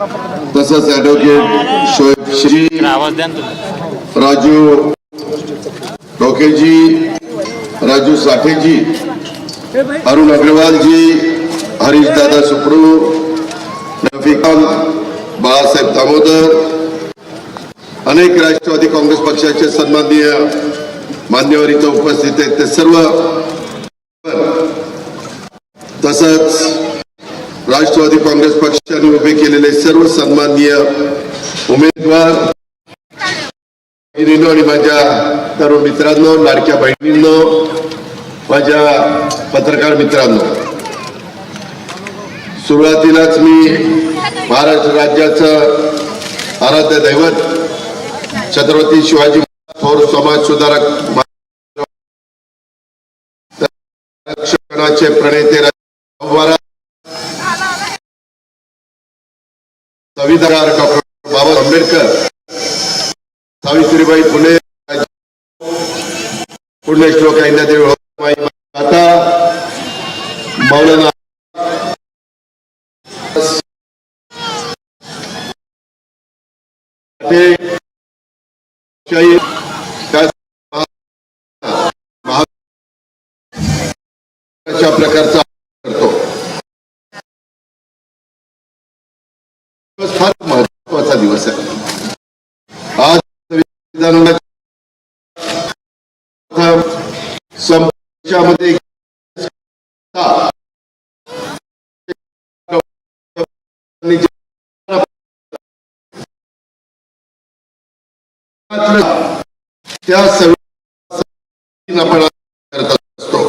तसंच ॲडव्होकेट शोएब श्री, राजू डोकेजी, राजू साठेजी, अरुण अग्रवाल जी, हरीश दादा सुप्रू, रफिकान, बाळासाहेब दामोदर, अनेक राष्ट्रवादी काँग्रेस पक्षाचे सन्माननीय मान्यवर इथं उपस्थित आहेत ते सर्व, तसंच राष्ट्रवादी काँग्रेस पक्षाने उभे केलेले सर्व सन्माननीय उमेदवार आणि माझ्या तरुण मित्रांनो, लाडक्या बहिणींनो, माझ्या पत्रकार मित्रांनो, सुरुवातीलाच मी महाराष्ट्र राज्याचं आराध्य दैवत छत्रपती शिवाजी थोर समाज सुधारक रक्षणाचे प्रणेते संविधान डॉक्टर बाबासाहेब आंबेडकर, सावित्रीबाई फुले, पुण्यश्लोक अहिल्यादेवी माता, मौलाना अशा प्रकारचा करतो. फार महत्वाचा दिवस आहे आज. संविधानामध्ये त्या आपण करत असतो.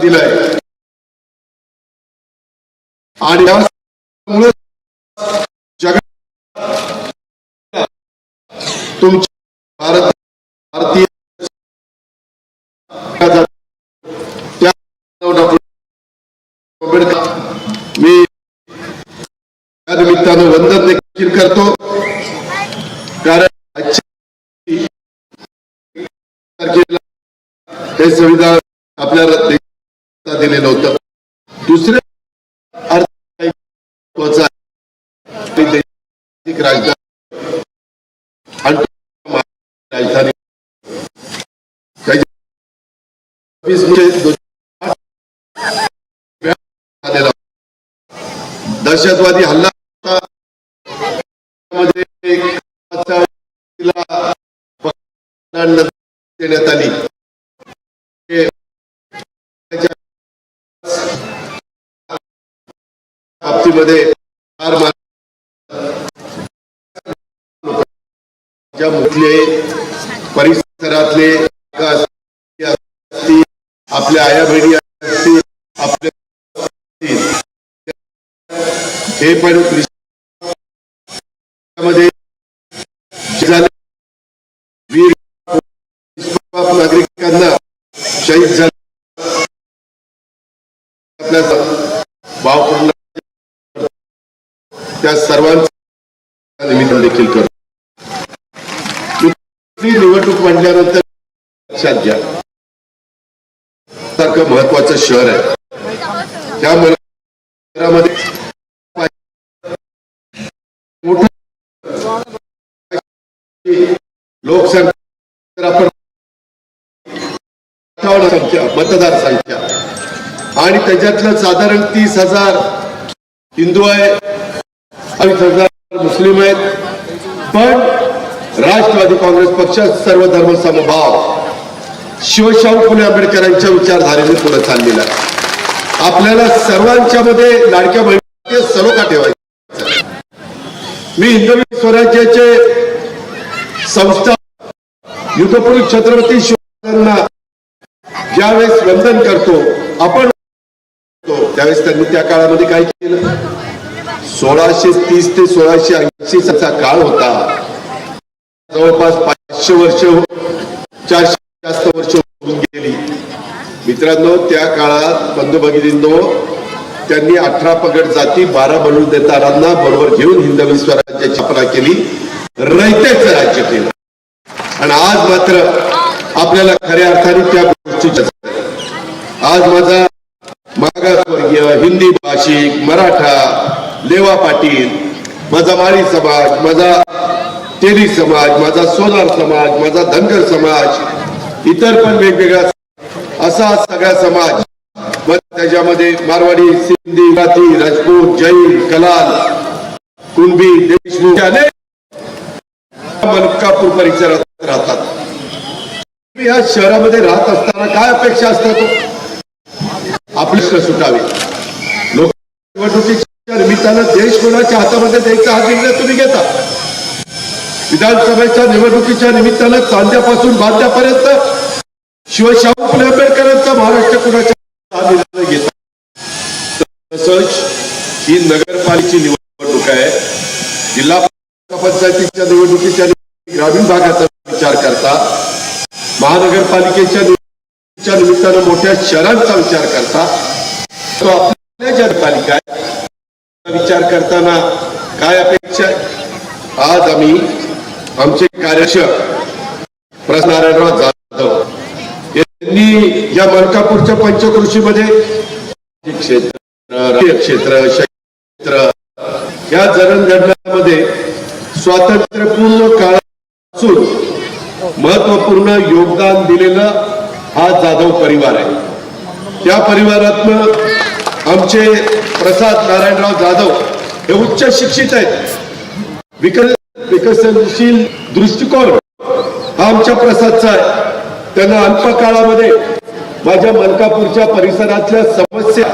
दिलाय आणि यामुळे जगात तुमच्या भारतीय मी या निमित्तानं वंदन देखील करतो, कारण हे संविधान आपल्याला दिलेलं होतं. दुसरे राजधानी दहशतवादी हल्ला देण्यात आली. बाबतीमध्ये मुखले परिसरातले आपल्या आया बहिणी असतील, आपले हे पण मध्ये वीर नागरिकांना शहीद झाले. आपल्या भावपूर्ण त्या सर्वांचा निमित्त देखील करतो. निवडणूक म्हटल्यानंतर लक्षात घ्या सारखं महत्वाचं शहर आहे. त्यामुळे शहरामध्ये लोकसंख्या आपण संख्या मतदार संख्या आणि त्याच्यातलं साधारण 30,000 हिंदू आहे, 40,000 मुस्लिम आहेत. पण राष्ट्रवादी काँग्रेस पक्ष सर्व धर्म समभाव शिवशाहू फुले आंबेडकरांच्या विचारधारेने पुढे चाललेला आहे. आपल्याला सर्वांच्या मध्ये लाडक्या बहिणी सलोखा ठेवायचा. मी हिंदवी स्वराज्याचे संस्था युद्धपुरुष छत्रपती शिवाजींना ज्यावेळेस वंदन करतो आपण, त्यावेळेस त्यांनी त्या काळामध्ये काय केलं. 1630 ते 1680 चा काळ होता. जवळपास 500 वर्ष 400 जास्त वर्ष होऊन गेली. मित्रांनो, त्या काळात बंधू भगिनींनो त्यांनी 18 पगड जाती 12 बलुतेदारांना बरोबर घेऊन हिंदवी स्वराज्याची स्थापना केली, रयतेचं राज्य केलं. आणि आज मात्र आपल्याला खऱ्या अर्थाने त्या गोष्टीच्या आज माझा मागासवर्गीय, हिंदी भाषिक, मराठा, लेवा पाटील, माझा माळी समाज, माझा तेली समाज, माझा सोनार समाज, माझा धनगर समाज, इतर पण वेगवेगळा असा सगळा समाज, मग त्याच्यामध्ये मारवाडी, सिंधी, गुजराती, राजपूत, जैन, कलाल, कुणबी, देशमुख अनेक मलकापूर परिसरात राहतात. या शहरामध्ये राहत असताना काय अपेक्षा असतात? आपले सुटावे. लोक निवडणुकीच्या निमित्तानं देश कोणाच्या हातामध्ये द्यायचा हा निर्णय तुम्ही घेता. विधानसभेच्या निवडणुकीच्या निमित्तानं चांद्यापासून बांद्यापर्यंत शिवशाहू फुले आंबेडकरांचा महाराष्ट्र कोणाच्या हा निर्णय घेता. तसंच ही नगरपालिकेची निवडणूक आहे. जिल्हा पंचायतीच्या निवडणुकीच्या ग्रामीण भागाचा विचार करता, महानगरपालिकेच्या निमित्तानं मोठ्या शहरांचा विचार करता, तो आपल्या ज्या पालिका आहे विचार करताना काय अपेक्षा आहे? आज आम्ही आमचे कार्यक्षक प्रसाद नारायणराव जाधव यांनी या मलकापूरच्या पंचकृषीमध्ये क्षेत्र या जडणघडणामध्ये स्वातंत्र्यपूर्व काळापासून महत्वपूर्ण योगदान दिलेलं हा जाधव परिवार आहे. त्या परिवारातनं आमचे प्रसाद नारायणराव जाधव हे उच्च शिक्षित आहेत. विकसनशील दृष्टिकोन हा आमच्या प्रसादचा आहे. त्यांना अल्प काळामध्ये माझ्या मलकापूरच्या परिसरातल्या समस्या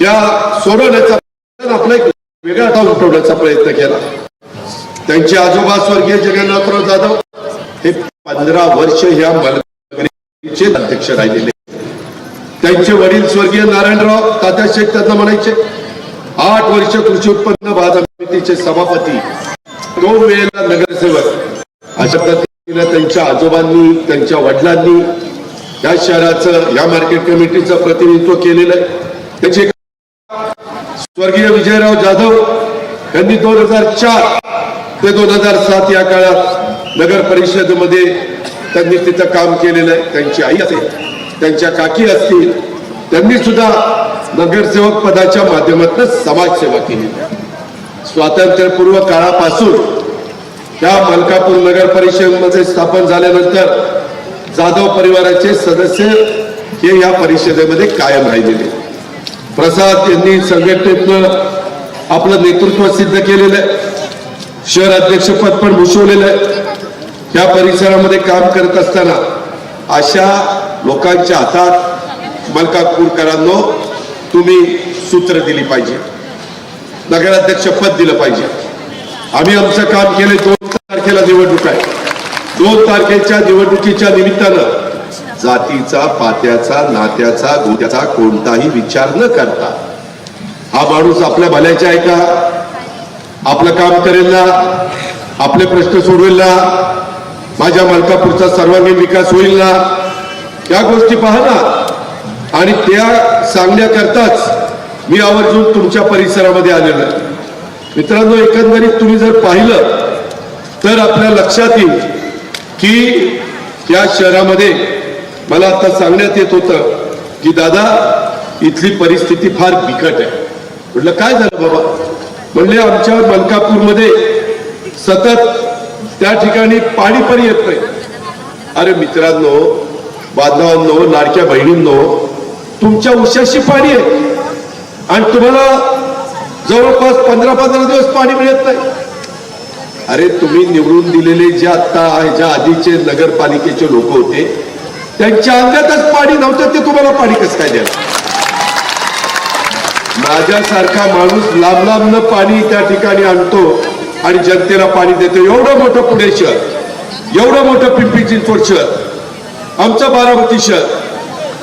या सोडवण्याचा, आपला एक वेगळा ठाव उठवण्याचा प्रयत्न केला. त्यांचे आजोबा स्वर्गीय जगन्नाथराव जाधव हे 15 वर्ष या मलकापूरचे अध्यक्ष राहिलेले. त्यांचे वडील स्वर्गीय नारायणराव तात्या शेठ त्यांना म्हणायचे. 8 वर्ष कृषी उत्पन्न बाजार समितीचे सभापती, 2 वेळेला नगरसेवक. अशा पद्धतीने त्यांच्या आजोबांनी, त्यांच्या वडिलांनी या शहराचं, या मार्केट कमिटीचं प्रतिनिधित्व केलेलं आहे. त्याचे स्वर्गीय विजयराव जाधव यांनी 2004 ते 2007 या काळात नगर परिषदेमध्ये त्यांनी तिथं काम केलेलं आहे. त्यांची आई असेल, त्यांच्या काकी असतील, त्यांनी सुद्धा नगरसेवक पदाच्या माध्यमातून समाजसेवा केली. स्वातंत्र्यपूर्व काळापासून त्या मलकापूर नगर परिषदेमध्ये स्थापन झाल्यानंतर जाधव परिवाराचे सदस्य हे या परिषदेमध्ये कायम राहिलेले. प्रसाद यांनी संघटनेतनं आपलं नेतृत्व सिद्ध केलेलं आहे. शहर अध्यक्षपद पण भूषवलेलं आहे. या परिसरामध्ये काम करत असताना अशा लोकांच्या हातात मलकापूरकरांनो तुम्ही सूत्र दिली पाहिजे, नगराध्यक्ष पद दिलं पाहिजे. आम्ही आमचं काम केले. 2 तारखेला निवडणूक आहे. 2 तारखेच्या निवडणुकीच्या निमित्तानं जातीचा, पात्याचा, नात्याचा, गोत्याचा कोणताही विचार न करता हा माणूस आपल्या भल्याच्या आहे का, आपलं काम करेल ना, आपले प्रश्न सोडवेल ना, माझ्या मलकापूरचा सर्वांगीण विकास होईल ना, या गोष्टी पहा ना. आणि त्या सांगण्याकरताच मी आवर्जून तुमच्या परिसरामध्ये आलेलो आहे. मित्रांनो, एकंदरीत तुम्ही जर पाहिलं तर आपल्या लक्षात येईल की या शहरामध्ये मला आता सांगण्यात येत होतं की दादा इथली परिस्थिती फार बिकट आहे. म्हटलं काय झालं बाबा? म्हणले आमच्या मलकापूरमध्ये सतत त्या ठिकाणी पाणी पण येत नाही. अरे मित्रांनो, बांधवांनो, लाडक्या बहिणींनो, तुमच्या उशाशी पाणी आहे आणि तुम्हाला जवळपास 15-15 दिवस पाणी मिळत नाही. अरे तुम्ही निवडून दिलेले जे आता ह्याच्या आधीचे नगरपालिकेचे लोक होते त्यांच्या अंगातच पाणी नव्हतं, ते तुम्हाला पाणी कसं काय द्यायला? माझ्यासारखा माणूस लांब लांबनं पाणी त्या ठिकाणी आणतो आणि जनतेला पाणी देतो. एवढं मोठं पुणे शहर, एवढं मोठं पिंपरी चिंचवड शहर, आमचं बारामती शहर,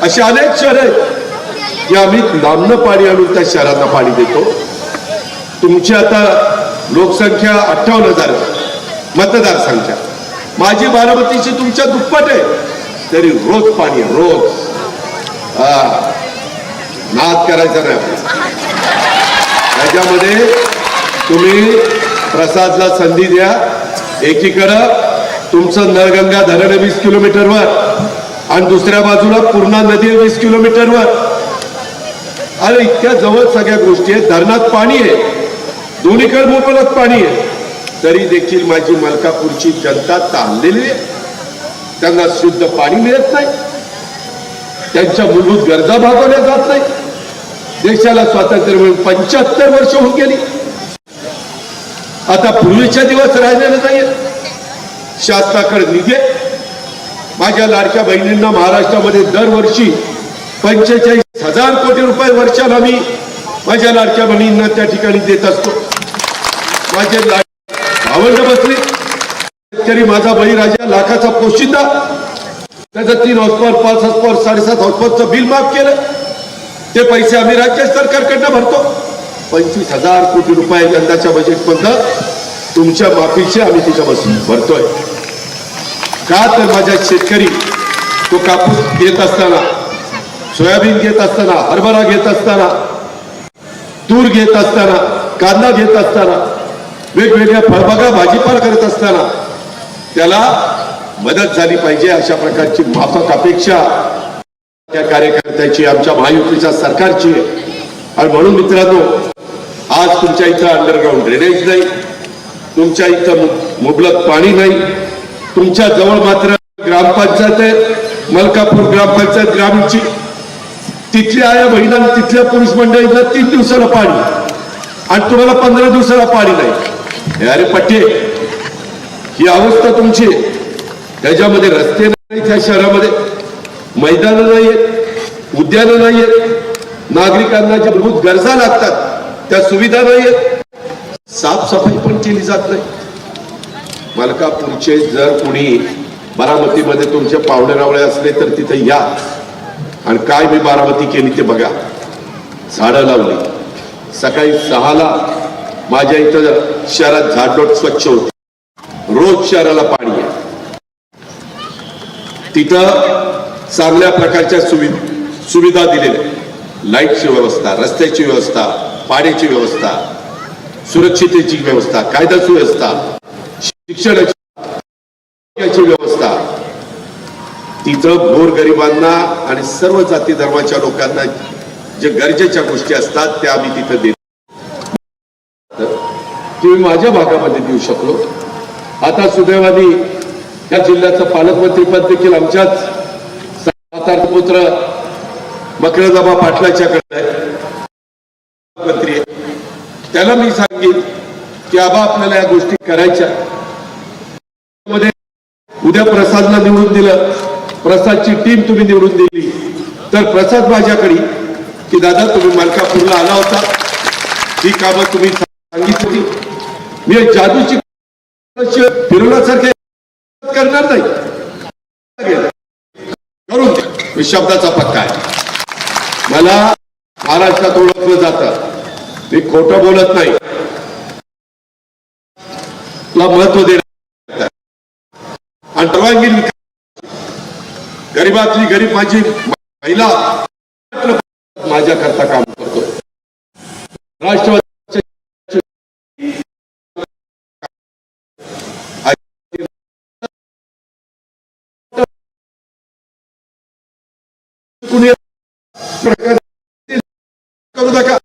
असे अनेक शहर आहेत की आम्ही लांबनं पाणी आणून त्या शहरांना पाणी देतो. तुमची आता लोकसंख्या 58,000 मतदारसंख्या, माझी बारामतीची तुमच्या दुप्पट आहे, तरी रोज पाणी, रोज. नाद करायचा नाही त्याच्यामध्ये. तुम्ही प्रसादला संधी द्या. एकीकडं तुमचं नळगंगा धरण 20 किलोमीटरवर आणि दुसऱ्या बाजूला पूर्णा नदी 20 किलोमीटरवर. अरे इतक्या जवळ सगळ्या गोष्टी आहेत. धरणात पाणी आहे, दोन्हीकडे मोकळत पाणी आहे, तरी देखील माझी मलकापूरची जनता ताणलेली आहे. त्यांना शुद्ध पाणी मिळत नाही, त्यांच्या मूलभूत गरजा भागवल्या जात नाही. देशाला स्वातंत्र्य मिळून 75 वर्ष होऊन गेली. आता पूर्वीचे दिवस राहिलेले नाहीये. शासनाकडे निधी. माझ्या लाडक्या बहिणींना महाराष्ट्रामध्ये दरवर्षी 45,000 कोटी रुपये वर्षाला मी माझ्या लाडक्या बहिणींना त्या ठिकाणी देत असतो. माझे भावंड बसले शेतकरी, माझा बळीराजा लाखाचा पोशिंदा, त्याचं 3 हॉर्सपॉवर 5 हॉर्सपॉवर 7.5 हॉर्सपॉवरचं बिल माफ केलं. ते पैसे आम्ही राज्य सरकारकडनं भरतो. 25,000 कोटी रुपये यंदाच्या बजेटमधनं तुमच्या माफीचे आम्ही त्याच्यापासून भरतोय. का तर माझ्या शेतकरी तो कापूस घेत असताना, सोयाबीन घेत असताना, हरभरा घेत असताना, तूर घेत असताना, कांदा घेत असताना, वेगवेगळ्या फळबागा भाजीपाला करत असताना त्याला मदत झाली पाहिजे. अशा प्रकारची माफक अपेक्षा त्या कार्यकर्त्याची, आमच्या महायुतीच्या सरकारची. आणि म्हणून मित्रांनो, आज तुमच्या इथं अंडरग्राऊंड ड्रेनेज नाही, तुमच्या इथं मुबलक पाणी नाही. तुमच्या जवळ मात्र ग्रामपंचायत आहे, मलकापूर ग्रामपंचायत ग्रामीणची. तिथल्या आया बहिणांना, तिथल्या पुरुष मंडळींना 3 दिवसाला पाणी आणि तुम्हाला 15 दिवसाला पाणी नाही. अरे पट्टे, ही अवस्था तुमची. त्याच्यामध्ये रस्ते नाहीत, त्या शहरामध्ये मैदानं नाहीयेत, उद्यानं नाहीयेत, नागरिकांना ज्या मूलभूत गरजा लागतात त्या सुविधा नाहीयेत, साफसफाई पण केली जात नाही. मलकापूरचे जर कोणी बारामतीमध्ये तुमचे पाहुणेरावळे असले तर तिथे या आणि काय मी बारामती केली ते बघा. झाडं लावली. सकाळी 6ला माझ्या इथं शहरात झाडलोट स्वच्छ होते. रोज शहराला पाणी आहे. तिथं चांगल्या प्रकारच्या सुविधा दिलेल्या, लाईटची व्यवस्था, रस्त्याची व्यवस्था, पाण्याची व्यवस्था, सुरक्षितेची व्यवस्था, कायदा सुव्यवस्था, शिक्षणाची व्यवस्था. तिथं गोरगरिबांना आणि सर्व जाती धर्माच्या लोकांना जे गरजेच्या गोष्टी असतात त्या आम्ही तिथं देतो. मी माझ्या भागामध्ये देऊ शकलो. आता सुदैवाने या जिल्ह्याचं पालकमंत्री पद देखील आमच्याच सातारा पुत्र मकरंदाबा पाटलाच्याकडे आहे, मंत्री. त्याला मी सांगेन की आबा आपल्याला या गोष्टी करायच्या. उद्या प्रसादला निवडून दिलं, प्रसादची टीम तुम्ही निवडून दिली तर प्रसाद माझ्याकडे की दादा तुम्ही मलकापूरला आला होता, ही कामं तुम्ही सांगितली होती. मी जादूची फिरवण्यासारखे करणार नाही, करून मी शब्दाचा पक्का आहे. मला महाराष्ट्रात ओळखलं जातं, मी खोटं बोलत नाही. तुला महत्व देणार आणि सर्वांगीण गरीबातली गरीब माझी महिला माझ्या करता काम करतो. राष्ट्रवादी करू नका.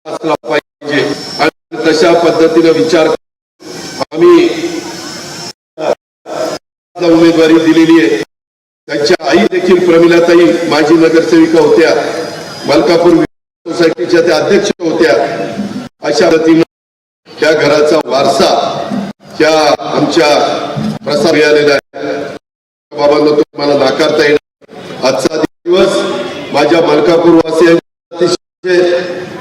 स्वतः पाहिजे आणि तशा पद्धतीने विचार आम्ही उमेदवारी दिलेली आहे. त्यांच्या आई देखील प्रमिलाताई माजी नगरसेविका होत्या, मलकापूर सोसायटीच्या त्या अध्यक्ष होत्या. अशा पद्धतीने त्या घराचा वारसा त्या आमच्या प्रसाद मिळालेला आहे. बाबांना तुम्हाला नाकारता येणार. आजचा दिवस माझ्या मलकापूर वासियांच्या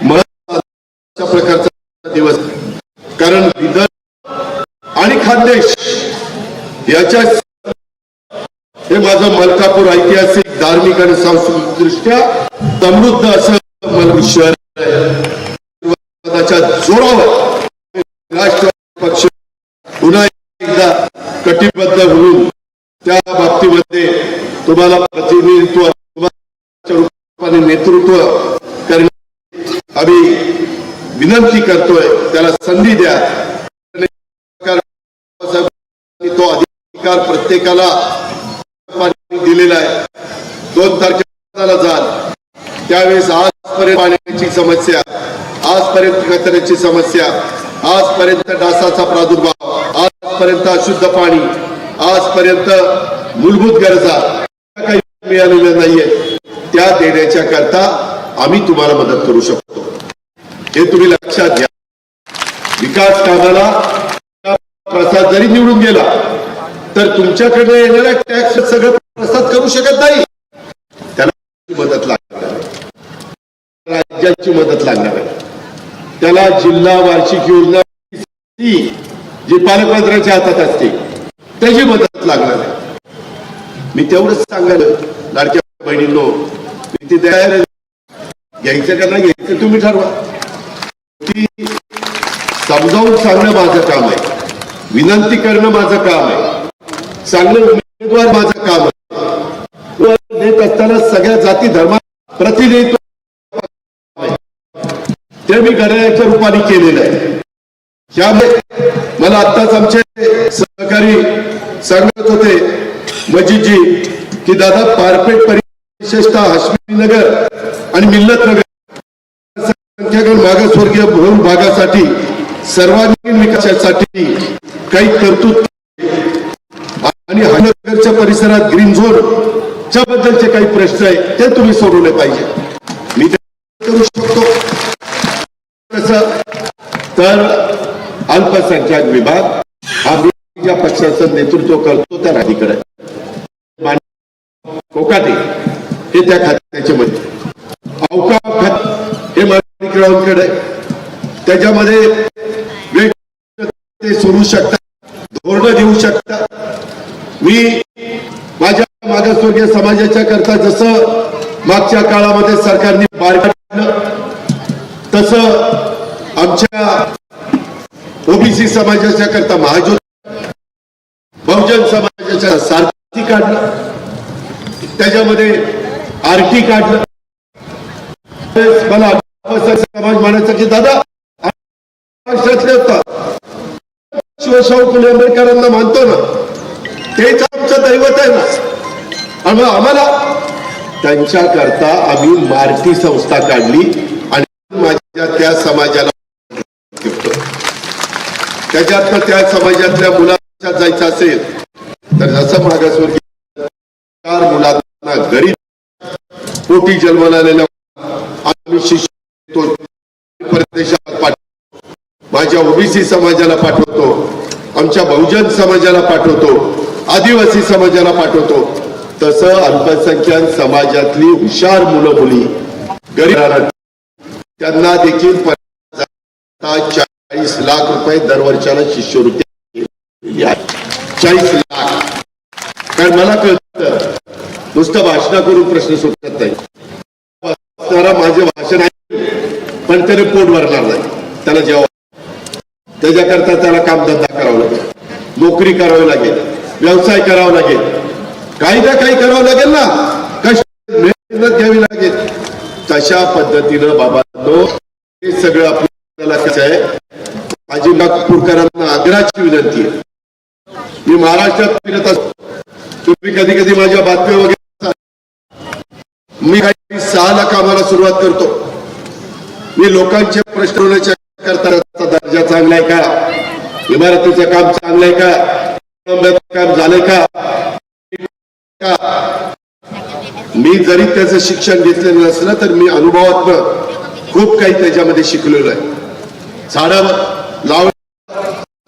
महत्त्वाच्या प्रकारचा दिवस, कारण विदर्भ आणि खानदेश याच्या हे माझं माझं मलकापूर ऐतिहासिक, धार्मिक आणि सांस्कृतिक दृष्ट्या समृद्ध असं मलकापूर शहर जोरावर राष्ट्रवादी पक्ष पुन्हा एकदा कटिबद्ध होऊन त्या बाबतीमध्ये तुम्हाला प्रतिनिधित्व रूपाने नेतृत्व करण्याची आम्ही विनंती करतोय. त्याला संधी द्या. तो अधिकार प्रत्येकाला दिलेला आहे. 2 तारखेला जाल त्यावेळेस आजपर्यंत पाण्याची समस्या, आजपर्यंत कचऱ्याची समस्या, आजपर्यंत डासाचा प्रादुर्भाव, आजपर्यंत अशुद्ध पाणी, आजपर्यंत मूलभूत गरजा काही मिळालेल्या नाहीये. त्या देण्याच्या करता आम्ही तुम्हाला मदत करू शकतो. हे तुम्ही लक्षात घ्या. विकास कामाला प्रसाद जरी निवडून गेला तर तुमच्याकडे येणाऱ्या टॅक्स सगळं प्रसाद करू शकत नाही. त्याला मदत लागणार आहे, राज्याची मदत लागणार आहे. त्याला जिल्हा वार्षिक योजना जी पालकमंत्र्यांच्या हातात असते त्याची मदत लागणार आहे. मी तेवढंच सांगायला लाडक्या बहिणींनो, ती तयार घ्यायचं का नाही घ्यायचं तुम्ही ठरवा. ती समजावून सांगणं माझं काम आहे, विनंती करणं माझं काम आहे, सांगणं उमेदवार माझं काम आहे. देत असताना सगळ्या जाती धर्मा प्रतिनिधित्व ते मी घड्याळाच्या रूपाने केलेलं आहे. त्यामुळे मला आत्ताच आमचे सहकारी सांगत होते मजीदजी की दादा पारपेट विशेषतः हश्मीनगर आणि मिल्लतनगर संख्यागण मागासवर्गीय बहुल भागासाठी सर्वांगीण विकासासाठी काही तरतूद आणि हनगरच्या परिसरात ग्रीन झोन च्या बद्दलचे काही प्रश्न आहेत ते तुम्ही सोडवले पाहिजे. मी ते करू शकतो. कसं तर अल्पसंख्याक विभाग हा ज्या पक्षाचं नेतृत्व करतो त्या राणीकडे कोकाटे हे त्या खात्याच्या मध्ये, अवकाश खात हे माणिकरावांकडे, त्याच्यामध्ये ते सोडू शकतात, धोरणं देऊ शकतात. मी माझ्या मागासवर्गीय समाजाच्या करता जसं मागच्या काळामध्ये सरकारने बाहेर काढलं तसं आमच्या ओबीसी समाजाच्या करता महाज्योती, बहुजन समाजाच्या सारथी काढलं, त्याच्यामध्ये आरटी काढलं. मला समाज म्हणायचा की दादा महाराष्ट्रातले होता शिवशाहू फुले आंबेडकरांना मानतो ना, तेच आमचं दैवत आहे ना. आणि आम्हाला त्यांच्या करता आम्ही मारती संस्था काढली आणि माझ्या त्या समाजाला त्याच्यात त्या समाजातल्या मुलांच्या जायचं असेल तर जसं मागासवर्गीय मुलांना गरीब पोटी जन्माला आलेल्या आम्ही शिष्य परदेशात पाठवतो, माझ्या ओबीसी समाजाला पाठवतो, आमच्या बहुजन समाजाला पाठवतो, आदिवासी समाजाला पाठवतो. तसं अल्पसंख्याक समाजातली हुशार मुलं मुली गरीब त्यांना देखील 40 लाख रुपये दरवर्षाला शिष्यवृत्ती 40 लाख. कारण मला कळतं नुसतं भाषण करून प्रश्न सुटत नाही. माझे भाषण आहे पण त्याने पोट भरणार नाही. त्याला जेव्हा त्याच्याकरता त्याला कामधंदा करावा लागेल, नोकरी करावी लागेल, व्यवसाय करावा लागेल, काही ना काही करावं लागेल ना, कष्ट मेहनत घ्यावी लागेल. तशा पद्धतीनं बाबांनो हे सगळं आपल्याला कसं आहे. माझी नागपूरकरांना आग्रहाची विनंती आहे. मी महाराष्ट्रात फिरत असतो, तुम्ही कधी कधी माझ्या बातम्या वगैरे मी काही 6 ला कामाला सुरुवात करतो. मी लोकांचे प्रश्न सोडवण्याच्या करता दर्जा चांगला आहे का, इमारतीचं काम चांगलं आहे का, काम झालंय का. मी जरी त्याचं शिक्षण घेतलेलं नसलं तर मी अनुभवातनं खूप काही त्याच्यामध्ये शिकलेलो आहे. झाडं लावणं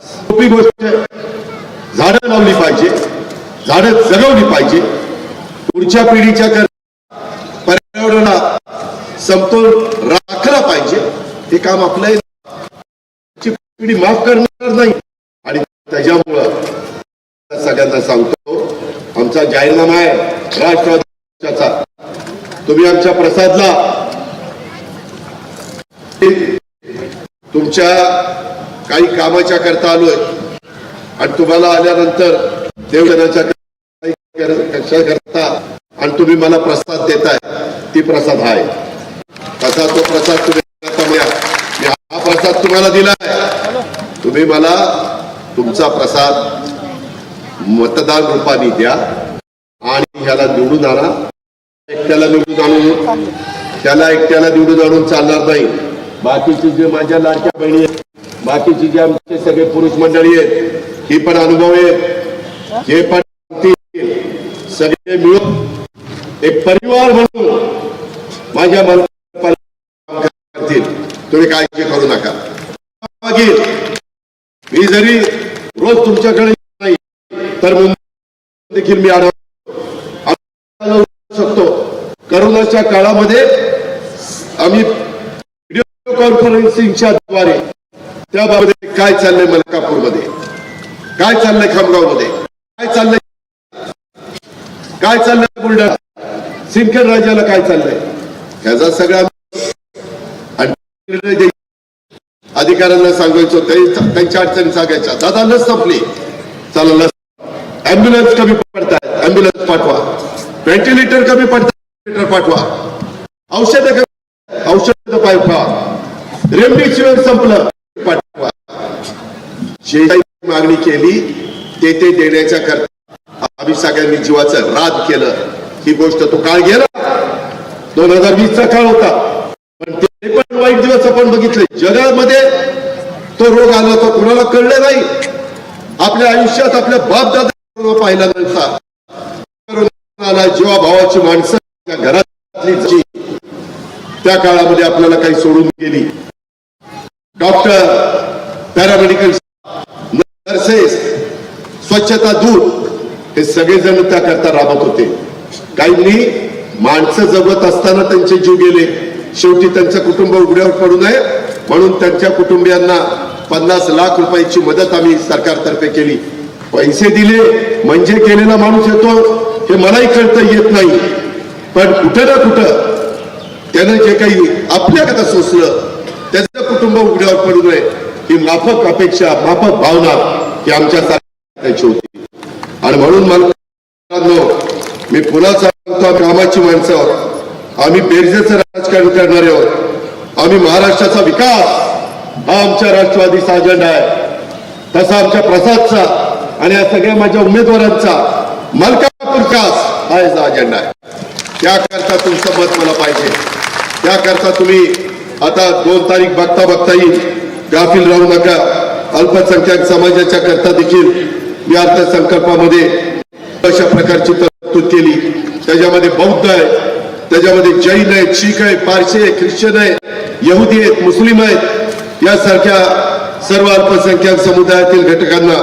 सोपी गोष्ट आहे. झाडं लावली पाहिजे, झाडं जगवली पाहिजे. पुढच्या पिढीच्या पर्यावरणाला समतोल राखला पाहिजे. हे काम आपल्या पिढी माफ करणार नाही. आणि त्याच्यामुळं सगळ्यांना सांगतो आमचा जाहीरनामा आहे राष्ट्रवादी पक्षाचा. तुम्ही आमच्या प्रसादला तुमच्या काही कामाच्या करता आलोय आणि तुम्हाला आल्यानंतर देवजनाच्या करता आणि तुम्ही मला प्रसाद देताय, ती प्रसाद आहे. तसा तो प्रसाद तुम्ही हा प्रसाद तुम्हाला दिलाय. तुम्ही मला तुमचा प्रसाद मतदान रूपाने द्या आणि ह्याला निवडून आणा. एकट्याला निवडून आणून एकट्याला निवडून आणून चालणार नाही. बाकीची जे माझ्या लाडक्या बहिणी आहेत, बाकीची जे आमचे सगळे पुरुष मंडळी आहेत, ही पण अनुभव आहे, हे पण सगळे मिळून एक परिवार म्हणून माझ्या मनात करतील. तुम्ही काळजी करू नका. मी जरी रोज तुमच्याकडे नाही तर मुंबई देखील मी आढळू शकतो. करोनाच्या काळामध्ये आम्ही व्हिडिओ कॉन्फरन्सिंगच्या द्वारे त्याबाबत काय चाललंय मलकापूरमध्ये, काय चाललंय खामगावमध्ये, काय चाललंय बुलढाणा, सिंदखेड राज्याला काय चाललंय, ह्याचा सगळा अधिकाऱ्यांना सांगायचो. त्यांच्या अडचणी सांगायच्या. दादा लस संपली, चला लस. अँब्युलन्स कमी पडतात, अँब्युलन्स पाठवा. व्हेंटिलेटर कमी पडतात, व्हेंटिलेटर पाठवा. औषध पाठवा. रेमडेसिवीर संपलं, पाठवा. जे मागणी केली ते देण्याच्या करता आम्ही सगळ्यांनी जीवाचं रान केलं. ही गोष्ट तो काळ गेला, 2020चा काळ होता, पण ते पण वाईट दिवस आपण बघितले. जगामध्ये तो रोग आला, तो कुणाला कळलं नाही. आपल्या आयुष्यात आपल्या बाप दादा पाहिला नव्हता. जेव्हा भावाची माणसं घरातली त्या काळामध्ये आपल्याला काही सोडून गेली. डॉक्टर, पॅरामेडिकल, नर्सेस, स्वच्छता दूत हे सगळेजण त्याकरता राबत होते. काहींनी माणसं जगत असताना त्यांचे जीव गेले. शेवटी त्यांचं कुटुंब उघड्यावर पडू नये म्हणून त्यांच्या कुटुंबियांना 50 लाख रुपयाची मदत आम्ही सरकारतर्फे केली. पैसे दिले म्हणजे केलेला माणूस येतो हे मलाही कळतं, येत नाही. पण कुठं ना कुठं त्यानं जे काही आपल्याकडे सोसलं त्याचं कुटुंब उघड्यावर पडू नये ही माफक अपेक्षा, माफक भावना ही आमच्या सरकारची होती. आणि म्हणून मला मी पुन्हा सांगतो, कामाची माणसं आहोत. आम्ही बेरजेचं राजकारण करणारे आहोत. आम्ही महाराष्ट्राचा विकास हा आमच्या राष्ट्रवादीचा अजेंडा आहे. तसा आमच्या प्रसादचा आणि या सगळ्या माझ्या उमेदवारांचा मलकापूर विकास हा याचा अजेंडा आहे. त्याकरता तुमचं मत मला पाहिजे. त्याकरता तुम्ही आता 2 तारीख बघता येईल, गाफील राहू नका. अल्पसंख्याक समाजाच्या करता देखील मी अर्थसंकल्पामध्ये अशा प्रकारची तरतूद केली. त्याच्यामध्ये बौद्ध आहे, त्याच्यामध्ये जैन आहेत, शीख आहे, पारशी आहे, ख्रिश्चन आहे, यहुदी आहेत, मुस्लिम आहेत, यासारख्या सर्व अल्पसंख्याक समुदायातील घटकांना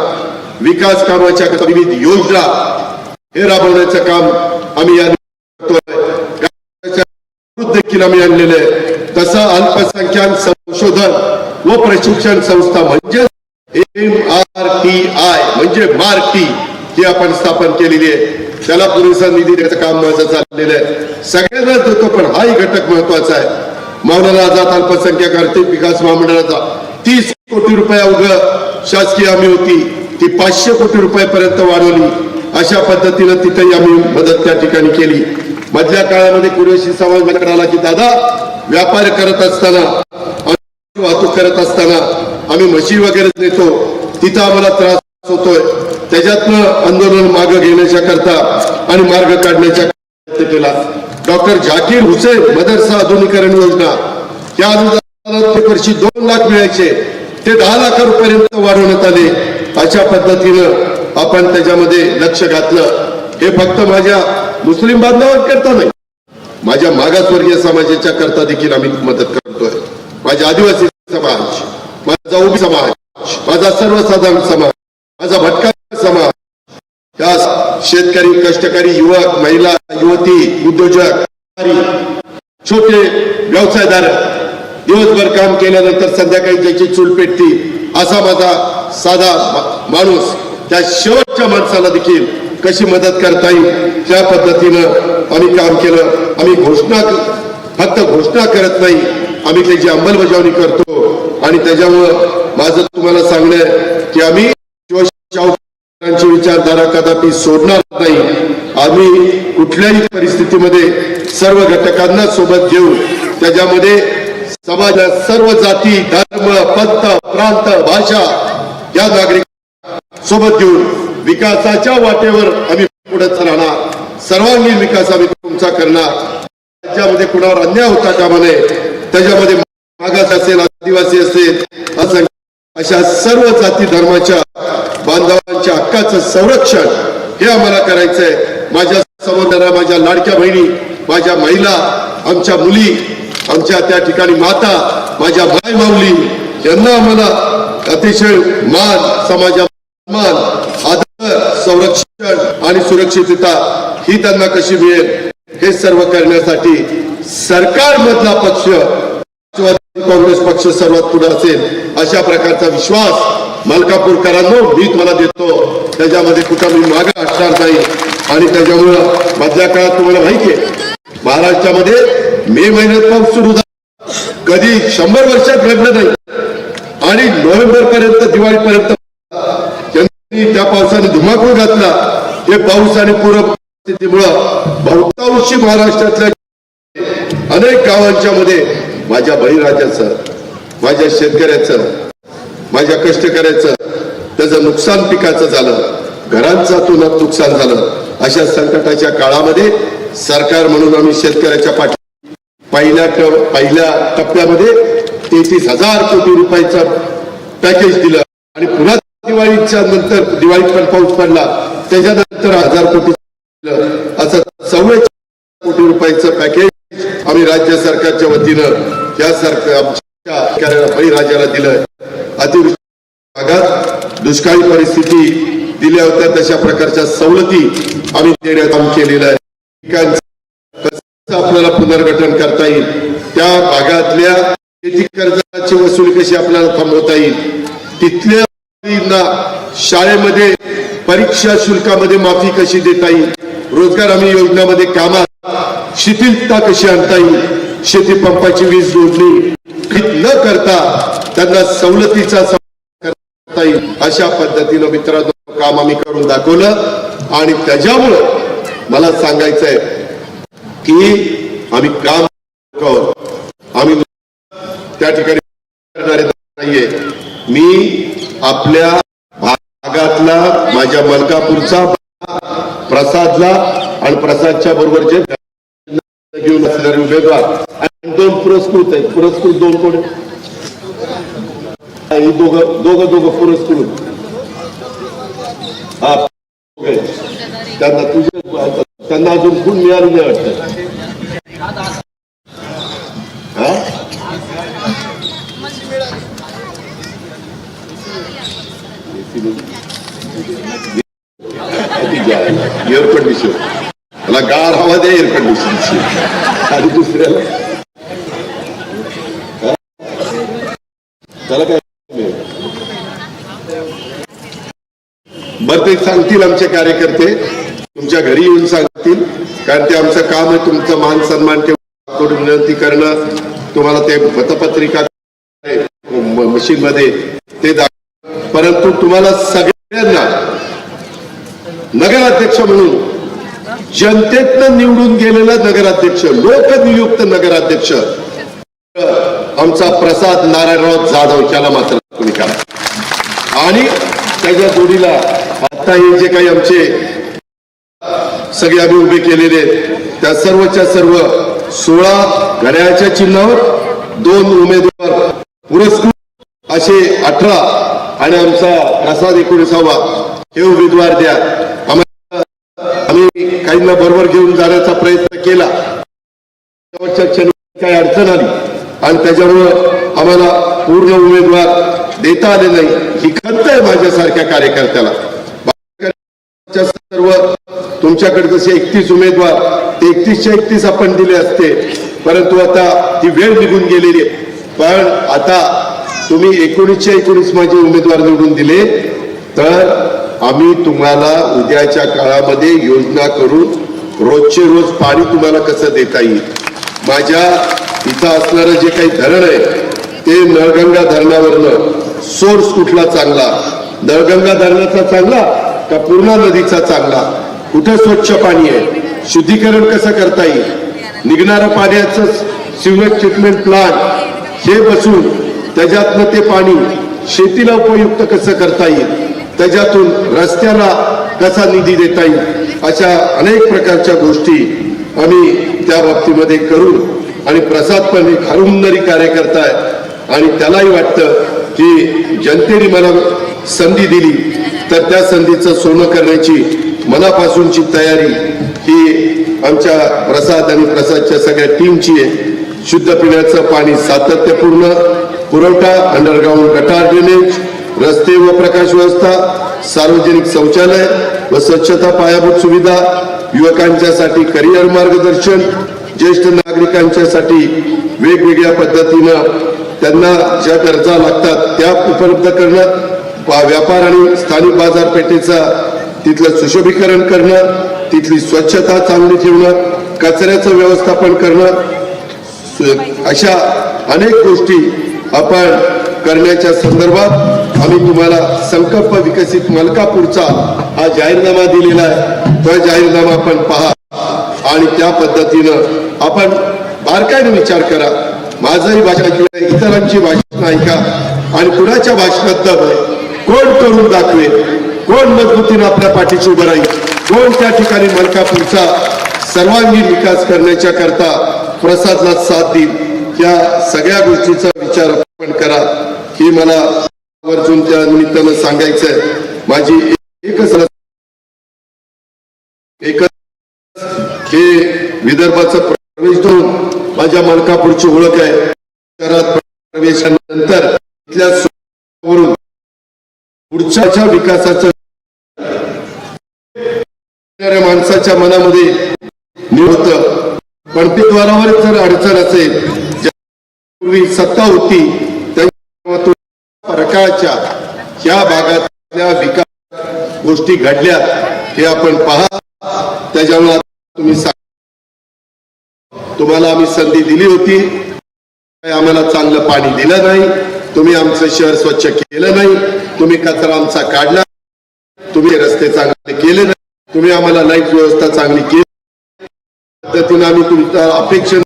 विकास कामाच्या विविध योजना हे राबवण्याचं काम आम्ही या देखील आम्ही आणलेलं आहे. तसं अल्पसंख्याक संशोधन व प्रशिक्षण संस्था म्हणजे MRTI म्हणजे मार्टी ही आपण स्थापन केलेली आहे. त्याला पुरेसा निधी द्यायचं काम माझं चाललेलं आहे. सगळ्यांनाच देतो, पण हाही घटक महत्वाचा आहे. मौलाना आझाद अल्पसंख्याक आर्थिक विकास महामंडळाचा 30 कोटी रुपये अवघ शासकीय हमी होती, ती 500 कोटी रुपयापर्यंत वाढवली. अशा पद्धतीनं तिथेही आम्ही मदत त्या ठिकाणी केली. मधल्या काळामध्ये कुरेशी समाज म्हणाला की दादा व्यापार करत असताना, वाहतूक करत असताना आम्ही म्हशी वगैरे नेतो, तिथं आम्हाला त्रास होतोय. त्याच्यातनं आंदोलन मागे घेण्याच्या करता आणि मार्ग काढण्याचा प्रयत्न केला. डॉक्टर झाकीर हुसेन मदरसा आधुनिकरण योजना या अनुदानात वर्षी 2 लाख मिळायचे, ते 10 लाखांपर्यंत वाढवण्यात आले. अशा पद्धतीनं आपण त्याच्यामध्ये लक्ष घातलं. हे फक्त माझ्या मुस्लिम बांधवांकरता नाही, माझ्या मागासवर्गीय समाजाच्या करता देखील आम्ही मदत करतोय. माझ्या आदिवासी समाज, माझा ओबी समाज, माझा सर्वसाधारण समाज, माझा भटका समाज, या शेतकरी, कष्टकरी, युवक, महिला, युवती, उद्योजक, छोटे व्यवसायदार, दिवसभर काम केल्यानंतर संध्याकाळी ज्याची चूल पेटती असा माझा साधा माणूस, त्या शेवटच्या माणसाला देखील कशी मदत करता येईल त्या पद्धतीनं आम्ही काम केलं. आम्ही फक्त घोषणा करत नाही, आम्ही त्याची अंमलबजावणी करतो. आणि त्याच्यामुळं माझं तुम्हाला सांगणं आहे की आम्ही शिवशाहूची विचारधारा कदापि सोडणार नाही. आम्ही कुठल्याही परिस्थितीमध्ये सर्व घटकांना सोबत घेऊन त्याच्यामध्ये समाजात सर्व जाती, धर्म, पंथ, प्रांत, भाषा या नागरिक सोबत घेऊन विकासाच्या वाटेवर आम्ही पुढे राहणार. सर्वांगीण विकास आम्ही तुमचा करणार. राज्यामध्ये कुणावर अन्याय होता कामा नये. त्याच्यामध्ये मागास असेल, आदिवासी असेल, अशा सर्व जाती धर्माच्या बांधवांच्या हक्काचं संरक्षण हे आम्हाला करायचंय. माझ्या समोर माझ्या लाडक्या बहिणी, माझ्या महिला, आमच्या मुली, आमच्या त्या ठिकाणी माता, माझ्या माय माऊली यांना आम्हाला अतिशय मान, समाजात मान, आदर, संरक्षण आणि सुरक्षितता ही त्यांना कशी मिळेल हे सर्व करण्यासाठी सरकारमधला पक्ष काँग्रेस पक्ष सर्वात पुढे असेल अशा प्रकारचा विश्वास मलकापूरकरांनो मी तुम्हाला देतो. त्याच्यामध्ये कुठं मी मागे हटणार नाही. आणि त्याच्यामुळं मधल्या काळात तुम्हाला माहिती आहे महाराष्ट्रामध्ये मे महिन्यात पाऊस सुरू झाला, कधी 100 वर्षात घडलं नाही. आणि नोव्हेंबर पर्यंत, दिवाळीपर्यंत त्यांनी त्या पावसाने धुमाकूळ घातला. ते पाऊस आणि पूर परिस्थितीमुळं बहुतांशी महाराष्ट्रातल्या अनेक गावांच्या मध्ये माझ्या बळीराजाचं, माझ्या शेतकऱ्याचं, माझ्या कष्टकऱ्याचं त्याचं नुकसान पिकाचं झालं, घरांचं अतोनात नुकसान झालं. अशा संकटाच्या काळामध्ये सरकार म्हणून आम्ही शेतकऱ्याच्या पाठी पहिल्या टप्प्यामध्ये 33,000 कोटी रुपयाचं पॅकेज दिलं. आणि पुन्हा दिवाळीच्या नंतर, दिवाळीत पण पाऊस पडला, त्याच्यानंतर 1000 कोटी असं 44 कोटी रुपयाचं पॅकेज आम्ही राज्य सरकारच्या वतीनं या सरकार बळीराजाला दिलं. अतिवृष्टी भागात दुष्काळी परिस्थिती दिल्या होत्या तशा प्रकारच्या सवलती आम्ही देण्यात काम केलेलं आहे. कसं आपल्याला पुनर्गठन करता येईल, त्या भागातल्या शेती कर्जाची वसुली कशी आपल्याला थांबवता येईल, तिथल्या मुलींना शाळेमध्ये परीक्षा शुल्कामध्ये माफी कशी देता येईल, रोजगार हमी योजनामध्ये कामात शिथिलता कशी आणता येईल, शेती पंपाची वीज जोडणी न करता त्यांना सवलतीचा करता येईल अशा पद्धतीनं मित्रांनो काम आम्ही करून दाखवलं. आणि त्याच्यामुळं मला सांगायचंय की आम्ही काम आम्ही त्या ठिकाणी करणारे नाहीये. मी आपल्या भागातला, माझ्या मलकापूरचा प्रसादला आणि प्रसादच्या बरोबर जे घेऊन असणारे उमेदवार आणि 2 पुरस्कृत आहेत. पुरस्कृत 2 कोण? दोघं पुरस्कृत. हा, त्यांना अजून खूप मिळालं नाही वाटतं. एअर कंडिशन, मला गार हवा द्या एअर कंडिशनची. आणि दुसऱ्याला त्याला काय बरं ते सांगतील आमचे कार्यकर्ते, तुमच्या घरी येऊन सांगतील, कारण ते आमचं काम आहे तुमचं मान सन्मान ठेवून विनंती करणं, तुम्हाला ते मतपत्रिका मशीन मध्ये ते परंतु तुम्हाला सगळ्यांना नगराध्यक्ष म्हणून जनतेतनं निवडून गेलेला नगराध्यक्ष, लोकनियुक्त नगराध्यक्ष आमचा प्रसाद नारायणराव जाधव याला मात्र तुम्ही करा. आणि त्याच्या जोडीला आता हे जे काही आमचे सगळे आम्ही उभे केलेले त्या सर्वच्या सर्व 16 घड्याळाच्या चिन्हावर 2 उमेदवार पुरस्कृत असे 18 आणि आमचा प्रसाद 19वा हे उमेदवार द्या. आम्ही काहींना बरोबर घेऊन जाण्याचा प्रयत्न केला, शेवटच्या क्षणी काही अडचण आली आणि त्याच्यामुळं आम्हाला पूर्ण उमेदवार देता आले नाही. ही खंत आहे माझ्यासारख्या कार्यकर्त्याला. सर्व तुमच्याकडे जसे 31 उमेदवार ते 31च्या 31 आपण दिले असते, परंतु आता ती वेळ निघून गेलेली आहे. पण आता तुम्ही 19च्या 19 माझे उमेदवार निवडून दिले तर आम्ही तुम्हाला उद्याच्या काळामध्ये योजना करून रोजचे रोज पाणी तुम्हाला कसं देता येईल. माझ्या इथं असणारं जे काही धरण आहे ते नळगंगा धरणावरनं सोर्स कुठला चांगला, नळगंगा धरणाचा चांगला का पूर्णा नदीचा चांगला, कुठं स्वच्छ पाणी आहे, शुद्धीकरण कसं करता येईल, निघणारं पाण्याचं सिवेज ट्रीटमेंट प्लांट हे बसून त्याच्यातनं ते पाणी शेतीला उपयुक्त कसं करता येईल, त्याच्यातून रस्त्याला कसा निधी देता येईल, अशा अनेक प्रकारच्या गोष्टी आम्ही त्या बाबतीमध्ये करू. आणि प्रसाद पण एक हरहुन्नरी कार्यकर्ता आहे आणि त्यालाही वाटतं की जनतेने मला संधी दिली तर त्या संधीचं सोनं करण्याची मनापासूनची तयारी ही आमच्या प्रसाद आणि प्रसादच्या सगळ्या टीमची आहे. शुद्ध पिण्याचं पाणी सातत्यपूर्ण पुरवठा, अंडरग्राउंड गटार ड्रेनेज, रस्ते व प्रकाश व्यवस्था, सार्वजनिक शौचालय व स्वच्छता पायाभूत सुविधा, युवकांच्यासाठी करिअर मार्गदर्शन, ज्येष्ठ नागरिकांच्यासाठी वेगवेगळ्या पद्धतीनं त्यांना ज्या गरजा लागतात त्या उपलब्ध करणं, व्यापार आणि स्थानिक बाजारपेठेचा तिथलं सुशोभीकरण करणं, तिथली स्वच्छता चांगली ठेवणं, कचऱ्याचं व्यवस्थापन करणं, अशा अनेक गोष्टी आपण करण्याच्या संदर्भात आम्ही तुम्हाला संकल्प विकसित मलकापूरचा हा जाहीरनामा दिलेला आहे. तो जाहीरनामा आपण पहा आणि त्या पद्धतीनं आपण बारकाईने विचार करा. माझंही भाषण ऐकलं, इतरांची भाषण ऐका आणि कुणाच्या भाषणात दब आहे, कोण करून दाखवेल, कोण मजबूतीने आपल्या पाठीशी उभं राहील, कोण त्या ठिकाणी मलकापूरचा सर्वांगीण विकास करण्याच्या करता प्रसादला साथ देईल, या सगळ्या गोष्टीचा विचार आपण करा. हे मला आवर्जून त्या निमित्तानं सांगायचंय. माझी एकच हे विदर्भाचं प्रवेशद्वार, माझ्या मलकापूरची ओळख आहे. शहरात प्रवेशानंतर इथल्या वरून पुढच्या विकासाचं माणसाच्या मनामध्ये होतं. पण ते द्वारावर जर अडचण असेल, पूर्वी सत्ता होती प्रकारच्या या भागातल्या विकास गोष्टी घडल्या हे आपण पहा. त्याच्यामुळे तुम्ही तुम्हाला आम्ही संधी दिली होती, आम्हाला चांगलं पाणी दिलं नाही, तुम्ही आमचं शहर स्वच्छ केलं नाही, तुम्ही कचरा आमचा काढला, तुम्ही रस्ते चांगले केले नाही, तुम्ही आम्हाला लाईट व्यवस्था चांगली केली. पद्धतीने आम्ही तुमच्या अपेक्षा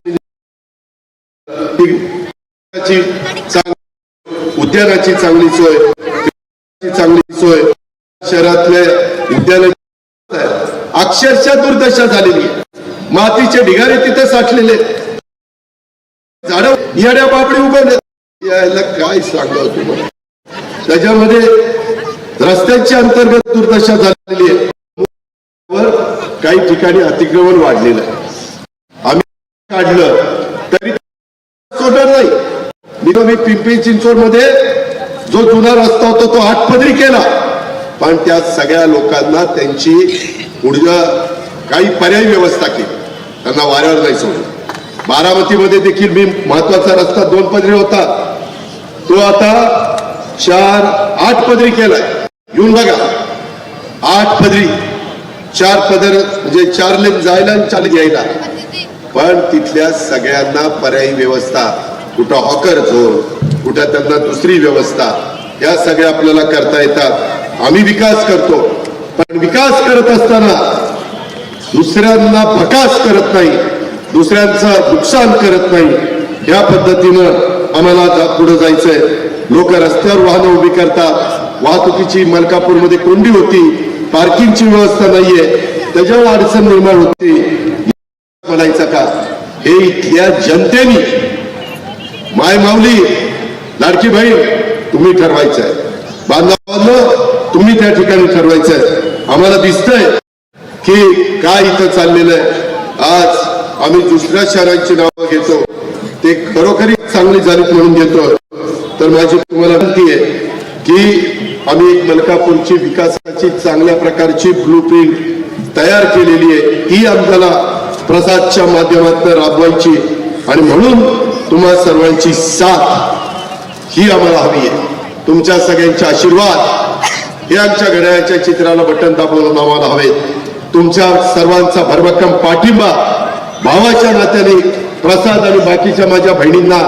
उद्यानाची चांगली सोय, शहरातले विद्यालय अक्षरशः दुर्दशा झालेली आहे. मातीचे ढिगारे तिथे साठलेले, झाड येड्या बापडे उभे, यायला काय सांगावं तुम्हाला. त्याच्यामध्ये रस्त्यांची अंतर्गत दुर्दशा झालेली आहे. काही ठिकाणी अतिक्रमण वाढलेलं आहे. आम्ही काढलं तरी सोडणार नाही. मी पिंपरी चिंचवड मध्ये जो जुना रस्ता होता तो 8 पदरी केला, पण त्या सगळ्या लोकांना त्यांची पुढच्या काही पर्यायी व्यवस्था केली, त्यांना वाऱ्यावर नाही सोडलं. बारामतीमध्ये देखील मी महत्वाचा रस्ता 2 पदरी होता, तो आता 8 पदरी केलाय. येऊन बघा, 8 पदरी, 4 पदर म्हणजे 4 लेन जायला आणि 4 यायला. पण तिथल्या सगळ्यांना पर्यायी व्यवस्था, कुठं हॉकर झोन, कुठं त्यांना दुसरी व्यवस्था, या सगळ्या आपल्याला करता येतात. आम्ही विकास करतो, पण विकास करत असताना दुसऱ्यांना भकास करत नाही, दुसऱ्यांचं नुकसान करत नाही. या पद्धतीनं आम्हाला पुढे जायचंय. लोक रस्त्यावर वाहनं उभी करतात, वाहतुकीची मलकापूरमध्ये कोंडी होती, पार्किंगची व्यवस्था नाहीये, त्याच्यावर अडचण निर्माण होती. म्हणायचं का, हे इथल्या जनतेने, माय माऊली लाडकी बहीण तुम्ही ठरवायचंय, बांधवांनो तुम्ही त्या ठिकाणी ठरवायचंय. आम्हाला दिसतंय की काय इथं चाललेलं आहे. आज आम्ही दुसऱ्या शहरांची नावं घेतो, ते खरोखरी चांगली झालीत म्हणून घेतो. तर माझी तुम्हाला विनंती आहे की आम्ही एक मलकापूरची विकासाची चांगल्या प्रकारची ब्लूप्रिंट तयार केलेली आहे, ही आम्हाला प्रसादच्या माध्यमातून राबवायची. आणि म्हणून तुम्हा सर्वांची साथ ही आम्हाला हवी आहे. तुमच्या सगळ्यांचे आशीर्वाद हे आमच्या घड्याळाच्या चित्राला बटन दाबून आम्हाला हवेत. तुमच्या सर्वांचा भरभक्कम पाठिंबा भावाच्या नात्याने प्रसाद आणि बाकीच्या माझ्या बहिणींना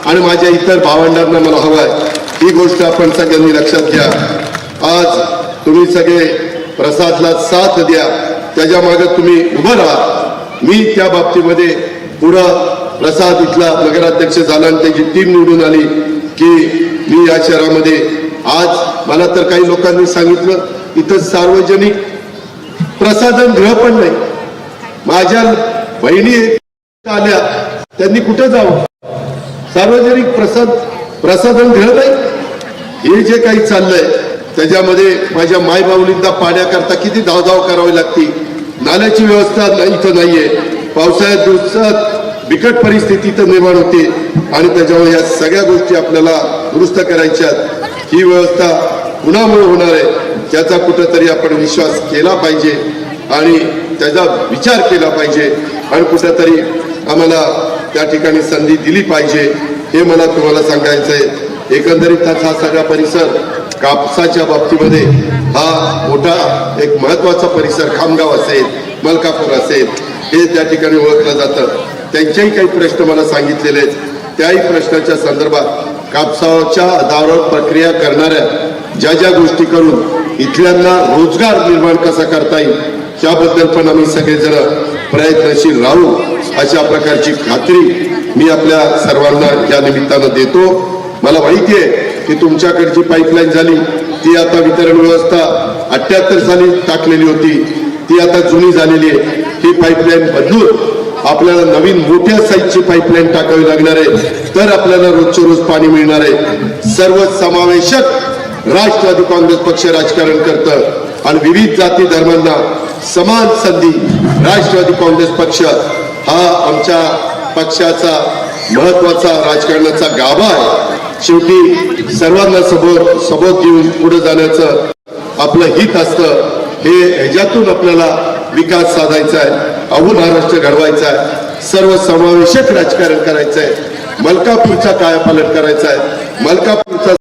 आणि माझ्या इतर भावंडांना मला हवाय. ही गोष्ट आपण सगळ्यांनी लक्षात घ्या. आज तुम्ही सगळे प्रसादला साथ द्या, त्याच्या मागे तुम्ही उभं राहा. मी त्या बाबतीमध्ये पुढं प्रसाद इथला नगराध्यक्ष झाला आणि त्याची टीम निवडून आली की मी या शहरामध्ये आज मला तर काही लोकांनी सांगितलं इथं सार्वजनिक प्रसाधन गृह पण नाही. माझ्या बहिणी आल्या त्यांनी कुठे जावं, सार्वजनिक प्रसाधन गृह नाही. हे जे काही चाललंय त्याच्यामध्ये माझ्या मायबाऊलींना पाण्याकरता किती धावधाव करावी लागती. नाल्याची व्यवस्था इथं नाहीये. पावसाळ्यात दिवसात बिकट परिस्थिती तर निर्माण होते आणि त्याच्यामुळे या सगळ्या गोष्टी आपल्याला दुरुस्त करायच्या. ही व्यवस्था कुणामुळे होणार आहे त्याचा कुठंतरी आपण विश्वास केला पाहिजे आणि त्याचा विचार केला पाहिजे आणि कुठंतरी आम्हाला त्या ठिकाणी संधी दिली पाहिजे. हे मला तुम्हाला सांगायचं आहे. एकंदरीतच हा सगळा परिसर कापसाच्या बाबतीमध्ये हा मोठा एक महत्वाचा परिसर खामगाव असेल, मलकापूर असेल, हे त्या ठिकाणी ओळखलं जातं. त्यांच्याही काही प्रश्न मला सांगितलेले आहेत. त्याही प्रश्नाच्या संदर्भात कापसाच्या आधारावर प्रक्रिया करणाऱ्या ज्या गोष्टी करून इथल्यांना रोजगार निर्माण कसा करता येईल त्याबद्दल पण आम्ही सगळेजण प्रयत्नशील राहू अशा प्रकारची खात्री मी आपल्या सर्वांना या निमित्तानं देतो. मला माहिती आहे की तुमच्याकडची पाईपलाईन झाली ती आता वितरण व्यवस्था 78 साली टाकलेली होती, ती आता जुनी झालेली आहे. ही पाईपलाईन बदलून आपल्याला नवीन मोठ्या साईजची पाईपलाईन टाकावी लागणार आहे, तर आपल्याला रोजचे रोज पाणी मिळणार आहे. सर्व समावेशक राष्ट्रवादी काँग्रेस पक्ष राजकारण करतं आणि विविध जाती धर्मांना समान संधी राष्ट्रवादी काँग्रेस पक्ष हा आमच्या पक्षाचा महत्वाचा राजकारणाचा गाभा आहे. शेवटी सर्वांना सबोध घेऊन पुढे जाण्याचं आपलं हित असतं. हे ह्याच्यातून आपल्याला विकास साधायचा आहे, अहो महाराष्ट्र घडवायचा आहे, सर्व समावेशक राजकारण करायचं आहे, मलकापूरचा कायापालट करायचा आहे, मलकापूरचा